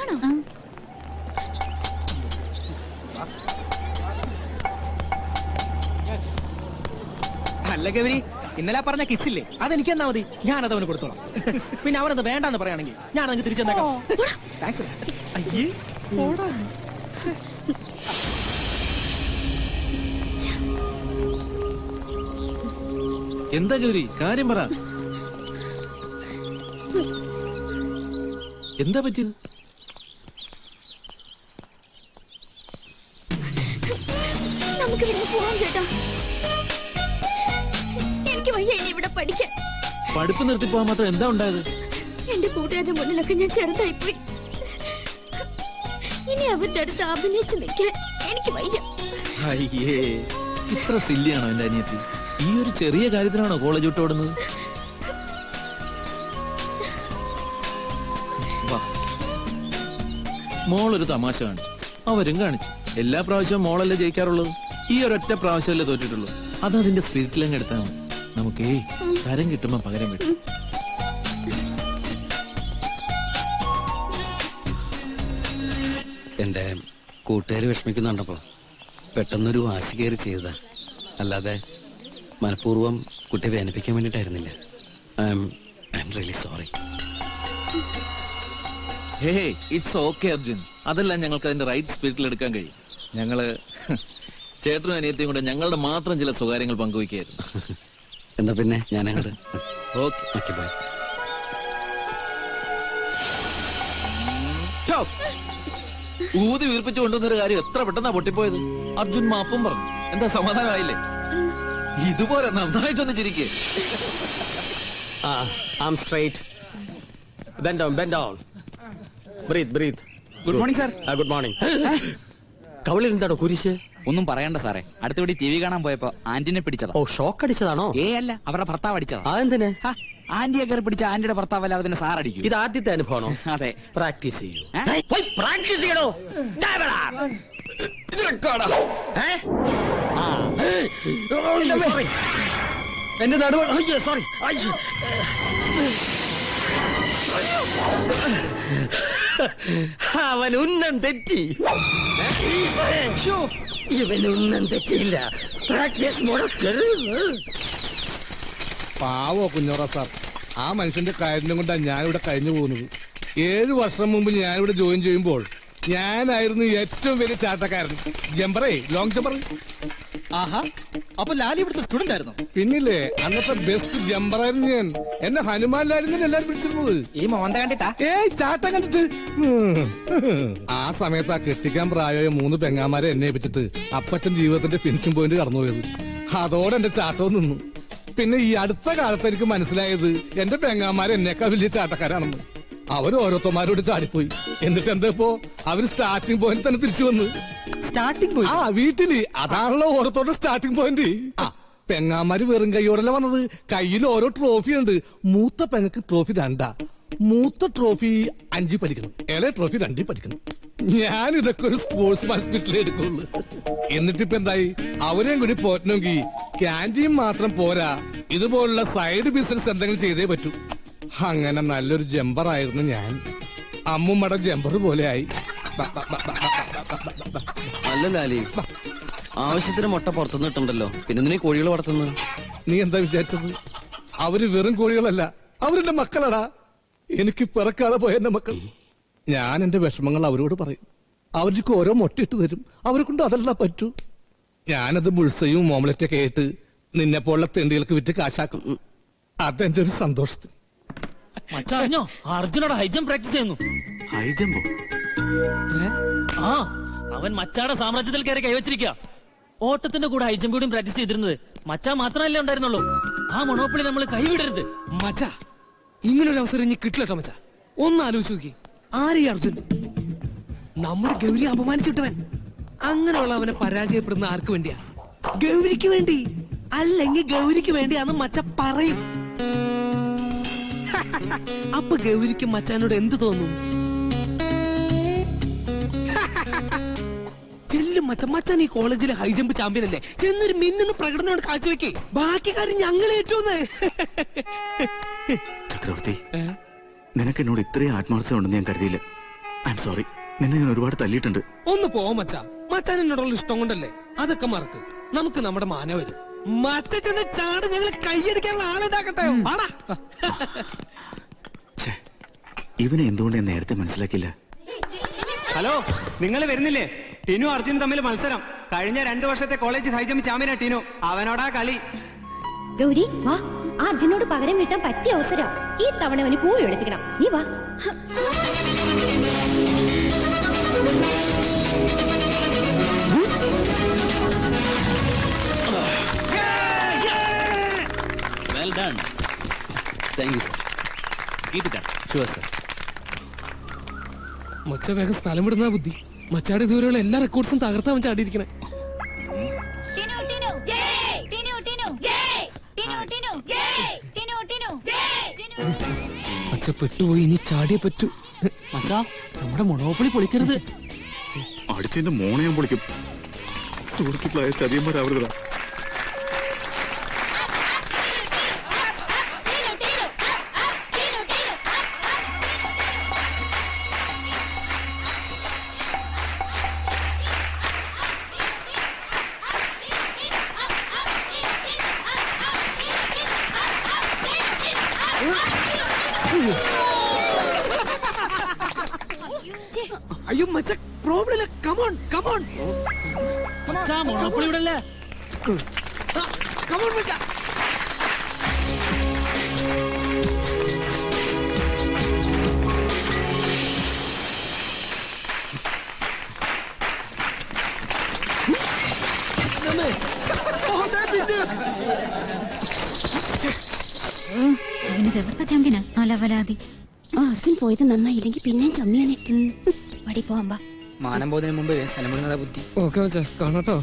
ആണോ? അല്ല ഗൗരി, ഇന്നലെ പറഞ്ഞ കിസ്സില്ലേ അതെനിക്ക് എന്നാ മതി, ഞാനത് അവന് കൊടുത്തോളാം. പിന്നെ അവനത് വേണ്ടെന്ന് പറയുകയാണെങ്കിൽ ഞാൻ അങ്ങ് തിരിച്ചെന്നേക്കാം. അയ്യേ എന്താ ഗൗരി, കാര്യം പറ. എന്താ പറ്റിയത്? നമുക്ക് പോവാം ചേട്ടാ. എനിക്ക് വയ്യ ഇനി ഇവിടെ പഠിക്കാൻ. പഠിപ്പ് നിർത്തി പോകാൻ മാത്രം എന്താ ഉണ്ടായത്? എന്റെ കൂട്ടുകാരുടെ മുന്നിലൊക്കെ ഞാൻ ചെറുതായിപ്പോയി. ഇനി അവരുടെ അടുത്ത് അഭിനയിച്ച് നിൽക്കാൻ എനിക്ക് വയ്യ. അയ്യേ, ഇത്ര സില്ലിയാണോ എന്റെ അനിയത്തി? ഈ ഒരു ചെറിയ കാര്യത്തിനാണോ കോളേജ് വിട്ടോടുന്നത്? മോളൊരു തമാശ കാണിച്ചു, അവരും കാണിച്ചു. എല്ലാ പ്രാവശ്യവും മോളല്ലേ ജയിക്കാറുള്ളത്, ഈ ഒരൊറ്റ പ്രാവശ്യമല്ലേ തോറ്റിട്ടുള്ളൂ. അതതിന്റെ സ്പിരിറ്റിലങ്ങ് എടുത്താൽ മതി. നമുക്കേ തരം കിട്ടുമ്പോ പകരം കിട്ടും. എന്റെ കൂട്ടുകാര് വിഷമിക്കുന്നുണ്ടപ്പോ പെട്ടെന്നൊരു വാശി കയറി ചെയ്തതാ, അല്ലാതെ മനഃപൂർവ്വം കുട്ടിയെ വേദനിപ്പിക്കാൻ വേണ്ടിട്ടായിരുന്നില്ല. I am really sorry. Hey, it's okay Arjun. അതെല്ലാം ഞങ്ങൾക്ക് അതിന്റെ റൈറ്റ് സ്പിരിറ്റിൽ എടുക്കാൻ കഴിയും. ഞങ്ങള് ചേട്ടനും അനിയത്തിയും കൂടെ ഞങ്ങളുടെ മാത്രം ചില സ്വകാര്യങ്ങൾ പങ്കുവയ്ക്കായിരുന്നു. എന്നാ പിന്നെ ഞാനങ്ങോട്ട്. Okay, bye. ഊതി വീർപ്പിച്ചു കൊണ്ടുവന്നൊരു കാര്യം എത്ര പെട്ടെന്നാ പൊട്ടിപ്പോയത്. അർജുൻ മാപ്പും പറഞ്ഞു. എന്താ സമാധാനമായില്ലേ? ഇതുപോലെ നന്നായിട്ടൊന്ന് ചിരിക്കേ. I'm straight. Bend down, bend down. Breathe, breathe. Good morning sir. Good morning. കവളിൽ എന്താണോ കുരിശ്? ഒന്നും പറയണ്ട സാറേ, അടുത്തപടി ടി വി കാണാൻ പോയപ്പോ ആന്റിനെ പിടിച്ചതാ. ഓ, ഷോക്ക് അടിച്ചതാണോ? അല്ല, അവരുടെ ഭർത്താവ് അടിച്ചതാ. അതെന്തിന്? ആന്റിയെ കയറി പിടിച്ച ആന്റിയുടെ ഭർത്താവല്ല, അതിന് സാർ അടിക്കും. ഇത് ആദ്യത്തെ അനുഭവമാണോ? അതെ. പ്രാക്ടീസ് ചെയ്യൂ. പ്രാക്ടീസ് ചെയ്യണോ? എന്റെ നടുവ്. സോറി. അവൻ ഉന്നം തെറ്റി. ഇവൻ ഉന്നം തെറ്റിയില്ല. പ്രാക്ടീസ് മുടക്കരുത്. പാവോ കുഞ്ഞോറ സാർ, ആ മനുഷ്യന്റെ കാര്യം കൊണ്ടാണ് ഞാനിവിടെ കഴിഞ്ഞു പോകുന്നത്. 7 വർഷം മുമ്പ് ഞാനിവിടെ ജോയിൻ ചെയ്യുമ്പോൾ ഞാനായിരുന്നു ഏറ്റവും വലിയ ചാട്ടക്കാരൻ. ജമ്പറേ, ലോങ് ജമ്പർ. ആഹാ, അപ്പൊ ലാലി ഇവിടുത്തെ സ്റ്റുഡന്റ് ആയിരുന്നു? പിന്നില്ലേ, അന്നത്തെ ബെസ്റ്റ് ജമ്പറായിരുന്നു ഞാൻ. എന്നെ ഹനുമാൻ ലാലിന്ന് എല്ലാരും പിടിച്ചിരുന്നത്. ഈ മോന്ത കണ്ടിട്ടാ? ചാട്ടം കണ്ടിട്ട്. ആ സമയത്ത് ആ കെട്ടിക്കാൻ പ്രായമായ 3 പെങ്ങാമാരെ എന്നെ ഏൽപ്പിച്ചിട്ട് അപ്പച്ചൻ ജീവിതത്തിന്റെ ഫിനിഷിംഗ് പോയിന്റ് കടന്നുപോയത്. അതോടെ എന്റെ ചാട്ടവും നിന്നു. പിന്നെ ഈ അടുത്ത കാലത്ത് എനിക്ക് മനസ്സിലായത് എന്റെ പെങ്ങാമാരെ എന്നേക്കാൾ വലിയ ചാട്ടക്കാരാണെന്ന്. അവർ ഓരോരുത്തന്മാരോട് ചാടിപ്പോയി. എന്നിട്ട് എന്താ ഇപ്പോ അവര് സ്റ്റാർട്ടിംഗ് പോയിന്റ് തന്നെ തിരിച്ചു വന്നു. Starting point? ആ, വീട്ടില്. അതാണല്ലോ ഓരോരുത്തരുടെ സ്റ്റാർട്ടിംഗ് പോയിന്റ്. പെങ്ങാമാര് വെറും കൈയോടല്ല വന്നത്, കയ്യിൽ ഓരോ ട്രോഫി ഉണ്ട്. മൂത്ത പെങ്ങക്ക് ട്രോഫി 2, മൂത്ത ട്രോഫി 5 പഠിക്കണം, ഇളയ ട്രോഫി 2 പഠിക്കണം. ഞാൻ ഇതൊക്കെ ഒരു സ്പോർട്സ് മാൻ സ്പിരിറ്റിൽ എടുക്കുള്ളൂ. എന്നിട്ടിപ്പോ എന്തായി, അവരെയും കൂടി പോറ്റണമെങ്കിൽ ക്യാൻറ്റീൻ മാത്രം പോരാ, ഇതുപോലുള്ള സൈഡ് ബിസിനസ് എന്തെങ്കിലും ചെയ്തേ പറ്റൂ. അങ്ങനെ നല്ലൊരു ജമ്പറായിരുന്നു ഞാൻ. അമ്മുമ്മയുടെ ജമ്പർ പോലെ ആയി. അല്ല ലാലി, ആവശ്യത്തിന് മുട്ട പുറത്തുനിന്നിട്ടുണ്ടല്ലോ, പിന്നെ നീ കോഴികൾ വളർത്തുന്നത്? നീ എന്താ വിചാരിച്ചത്? അവര് വെറും കോഴികളല്ല, അവരെന്റെ മക്കളടാ. എനിക്ക് പിറക്കാതെ പോയ എന്റെ മക്കൾ. ഞാൻ എന്റെ വിഷമങ്ങൾ അവരോട് പറയും, അവർക്ക് ഓരോ മുട്ടയിട്ട് തരും. അവരെ കൊണ്ട് അതെല്ലാം പറ്റൂ. ഞാനത് ബുൾസയും ഓംലറ്റൊക്കെ ആയിട്ട് നിന്നെ പോലുള്ള തെണ്ടികൾക്ക് വിറ്റ് കാശാക്കും. അതെന്റെ ഒരു സന്തോഷത്തിന്. മച്ചറിഞ്ഞോ, അർജുനോട് ഹൈജം പ്രാക്ടീസ് ചെയ്യുന്നു. ഹൈജമ്പോ? ആ, അവൻ മച്ചാടെ സാമ്രാജ്യത്തിൽ കയറി കൈവച്ചിരിക്കുക. ഓട്ടത്തിന്റെ കൂടെ ഹൈജം കൂടിയും പ്രാക്ടീസ് ചെയ്തിരുന്നത് മച്ചാ മാത്രമല്ലേ ഉണ്ടായിരുന്നുള്ളൂ. ആ മൊണോപ്പൊളി നമ്മൾ കൈവിടരുത്. മച്ചാ, ഇങ്ങനൊരു അവസരം ഇനി കിട്ടില്ലട്ടോ മച്ചാ. ഒന്ന് ആലോചിച്ച് നോക്കി, ആരീ അർജുൻ? നമ്മുടെ ഗൗരി അപമാനിച്ചിട്ടവൻ. അങ്ങനെയുള്ള അവനെ പരാജയപ്പെടുന്ന ആർക്ക് വേണ്ടിയാ? ഗൗരിക്ക് വേണ്ടി. അല്ലെങ്കിൽ ഗൗരിക്ക് വേണ്ടിയാന്ന് മച്ച പറയും. അപ്പൊ ഗൗരിക്ക് മച്ചാനോട് എന്ത് തോന്നും? ചെല്ലും മച്ചാൻ ഈ കോളേജിലെ ഹൈജമ്പ് ചാമ്പ്യൻ അല്ലേ, ചെന്നൊരു മിന്നുന്ന പ്രകടനമാണ് കാഴ്ചവെക്കേ. ബാക്കി കാര്യം ഞങ്ങൾ ഏറ്റവും ചക്രവർത്തി, നിനക്ക് എന്നോട് ഇത്രയും ആത്മാർത്ഥത ഉണ്ടെന്ന് ഞാൻ കരുതിയില്ല. I am sorry. നിന്നെ ഞാൻ ഒരുപാട് തല്ലിയിട്ടുണ്ട്. ഒന്ന് പോവാ മച്ചാ. മച്ചാൻ എന്നോടുള്ള ഇഷ്ടം കൊണ്ടല്ലേ. അതൊക്കെ മറക്ക്. നമുക്ക് നമ്മുടെ മാന വരും. മറ്റച്ചന്റെ ചാട് ഞങ്ങൾ കൈയടിക്കാനുള്ള ആളുണ്ടാക്കട്ടെ. ആടാ. ഛേ, ഇവനെ എന്തുകൊണ്ട് ഞാൻ നേരത്തെ മനസ്സിലാക്കില്ല? ഹലോ, നിങ്ങൾ വരുന്നില്ലേ? ടിനു അർജുനും തമ്മിൽ മത്സരം. കഴിഞ്ഞ 2 വർഷത്തെ കോളേജ് ഹൈജമ്പ് ചാമ്പ്യനാ ടിനു. അവനോടാ കളി. ഗൗരി വാ, ആ അർജുനോട് പകരം വീട്ടാൻ പറ്റിയ അവസരം. ഈ തവണ അവന് കൂവി ഒളിപ്പിക്കണം. നീ വാ. Well done. Thank you sir. Keep it up. Sure sir. മച്ച വേഗം സ്ഥലം വിടുന്ന ബുദ്ധി. മച്ചാട് ഇതുവരെയുള്ള എല്ലാ റെക്കോർഡ്സും തകർത്താ മച്ച അടിയിരിക്കണേ. മച്ച പെട്ടുപോയി. ഇനി ചാടിയേ പറ്റൂ. മച്ചാ, നമ്മുടെ മൊണോപ്പൊളി പൊളിക്കരുത്. അടിച്ചതിന്റെ മോണെ ഞാൻ പൊളിക്കും. സുഹൃത്തുക്കളായ ചതിയന്മാരാവരുതാ. അയ്യോ മച്ച, പ്രോബ്ലം ഇല്ല. കമോൺ കമോൺ മച്ചാ, മൊണോപ്പൊളി ഇവിടെ അല്ലേ? കമോൺ മച്ച. അവന് ദേവത്ത ചാമ്പ്യനാ. അലവലാതി. അർജുൻ പോയത് നന്നായില്ലെങ്കിൽ പിന്നെയും ചമ്മിയാനെ. പടി പോവാ. മാനം പോകുന്നതിന് മുമ്പ് സ്ഥലം വിടുന്നതാ ബുദ്ധി. ഓക്കെ മച്ച, കാണാട്ടോ.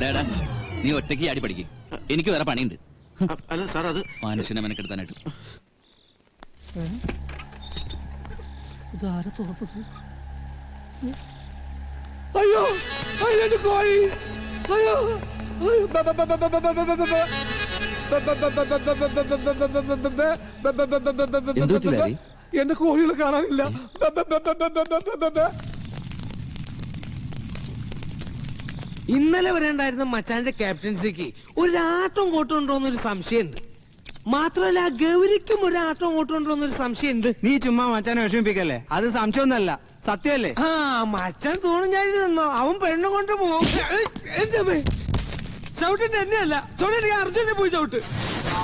ഡാടാ, നീ ഒറ്റയ്ക്ക് ആടി പഠിക്കും. എനിക്ക് വേറെ പണിയുണ്ട്. അല്ല സാർ, അത് മനുഷ്യനെ മെനക്കെടുത്താനായിട്ട്. അയ്യോ അയ്യോ എന്റെ കോഴി. അയ്യോ എന്ത് പറ്റി ലാലി? എന്റെ കോഴികളെ കാണാനില്ല. ഇന്നലെ വരെ ഉണ്ടായിരുന്ന മച്ചാന്റെ ക്യാപ്റ്റൻസിക്ക് ഒരാട്ടം കോട്ടുണ്ടോന്നൊരു സംശയമുണ്ട്. മാത്രമല്ല ഗൗരിക്കും ഒരാട്ടം കോട്ടുണ്ടോന്നൊരു സംശയമുണ്ട്. നീ ചുമ്മാ മച്ചാനെ വിഷമിപ്പിക്കല്ലേ. അത് സംശയമൊന്നല്ല, സത്യമല്ലേ? ആ മച്ചാൻ തോന്നും ഞാൻ നിന്നോ. അവൻ പെണ്ണു കൊണ്ട് പോകും. എന്റെ ചവിട്ടിട്ട് എന്നെയല്ല, ചവിട്ടി അർജുനെ പോയി ചവിട്ട്.